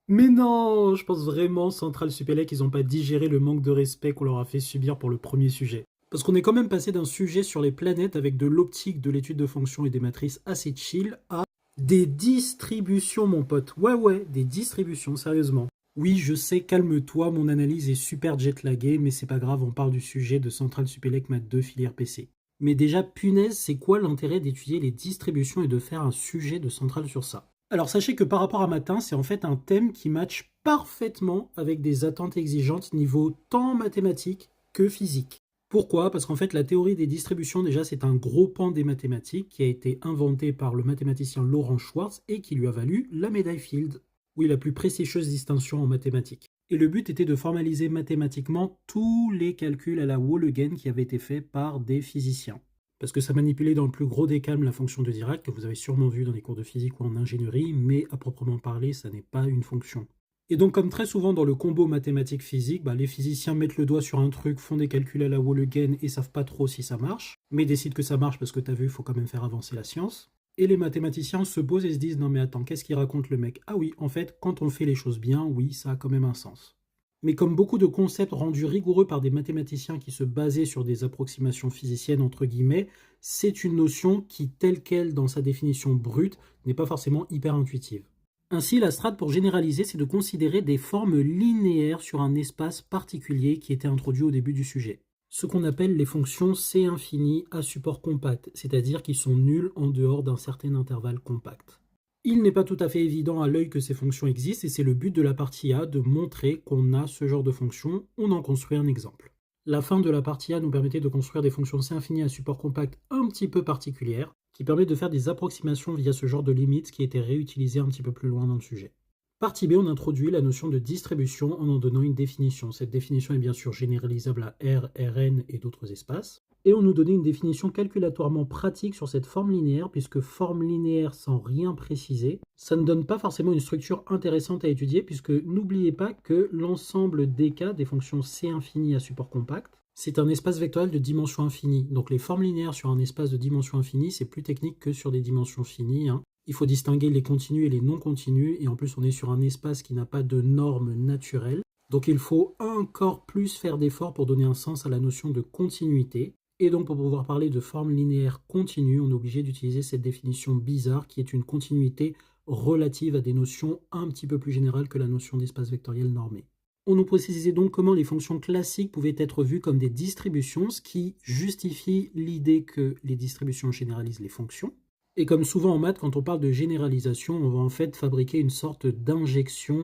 Mais non, je pense vraiment Central Supélec, ils ont pas digéré le manque de respect qu'on leur a fait subir pour le premier sujet. Parce qu'on est quand même passé d'un sujet sur les planètes avec de l'optique, de l'étude de fonctions et des matrices assez chill à des distributions, mon pote. Ouais, ouais, des distributions, sérieusement. Oui, je sais, calme-toi, mon analyse est super jetlaguée, mais c'est pas grave, on parle du sujet de Central Supélec Math 2 filière PC. Mais déjà, punaise, c'est quoi l'intérêt d'étudier les distributions et de faire un sujet de Central sur ça? Alors sachez que par rapport à Matin, c'est en fait un thème qui matche parfaitement avec des attentes exigeantes niveau tant mathématiques que physique. Pourquoi? Parce qu'en fait, la théorie des distributions, déjà, c'est un gros pan des mathématiques qui a été inventé par le mathématicien Laurent Schwartz et qui lui a valu la médaille Fields. Oui, la plus prestigieuse distinction en mathématiques. Et le but était de formaliser mathématiquement tous les calculs à la Wohlleben qui avaient été faits par des physiciens. Parce que ça manipulait dans le plus gros des calmes la fonction de Dirac, que vous avez sûrement vu dans les cours de physique ou en ingénierie, mais à proprement parler, ça n'est pas une fonction. Et donc, comme très souvent dans le combo mathématique-physique, les physiciens mettent le doigt sur un truc, font des calculs à la Wohlleben et savent pas trop si ça marche, mais décident que ça marche parce que t'as vu, il faut quand même faire avancer la science. Et les mathématiciens se posent et se disent non mais attends, qu'est-ce qu'il raconte le mec? Ah oui, en fait, quand on fait les choses bien, oui, ça a quand même un sens. Mais comme beaucoup de concepts rendus rigoureux par des mathématiciens qui se basaient sur des approximations physiciennes entre guillemets, c'est une notion qui, telle qu'elle dans sa définition brute, n'est pas forcément hyper intuitive. Ainsi, la strate pour généraliser, c'est de considérer des formes linéaires sur un espace particulier qui était introduit au début du sujet. Ce qu'on appelle les fonctions C infini à support compact, c'est-à-dire qui sont nulles en dehors d'un certain intervalle compact. Il n'est pas tout à fait évident à l'œil que ces fonctions existent et c'est le but de la partie A de montrer qu'on a ce genre de fonctions. On en construit un exemple. La fin de la partie A nous permettait de construire des fonctions C infinies à support compact un petit peu particulières qui permettent de faire des approximations via ce genre de limites qui étaient réutilisées un petit peu plus loin dans le sujet. Partie B, on introduit la notion de distribution en donnant une définition. Cette définition est bien sûr généralisable à R, Rn et d'autres espaces. Et on nous donnait une définition calculatoirement pratique sur cette forme linéaire, puisque forme linéaire sans rien préciser, ça ne donne pas forcément une structure intéressante à étudier, puisque n'oubliez pas que l'ensemble des cas des fonctions C infinies à support compact, c'est un espace vectoriel de dimension infinie. Donc les formes linéaires sur un espace de dimension infinie, c'est plus technique que sur des dimensions finies, hein. Il faut distinguer les continus et les non continus, et en plus on est sur un espace qui n'a pas de normes naturelles. Donc il faut encore plus faire d'efforts pour donner un sens à la notion de continuité. Et donc pour pouvoir parler de forme linéaire continue, on est obligé d'utiliser cette définition bizarre qui est une continuité relative à des notions un petit peu plus générales que la notion d'espace vectoriel normé. On nous précisait donc comment les fonctions classiques pouvaient être vues comme des distributions, ce qui justifie l'idée que les distributions généralisent les fonctions. Et comme souvent en maths, quand on parle de généralisation, on va en fait fabriquer une sorte d'injection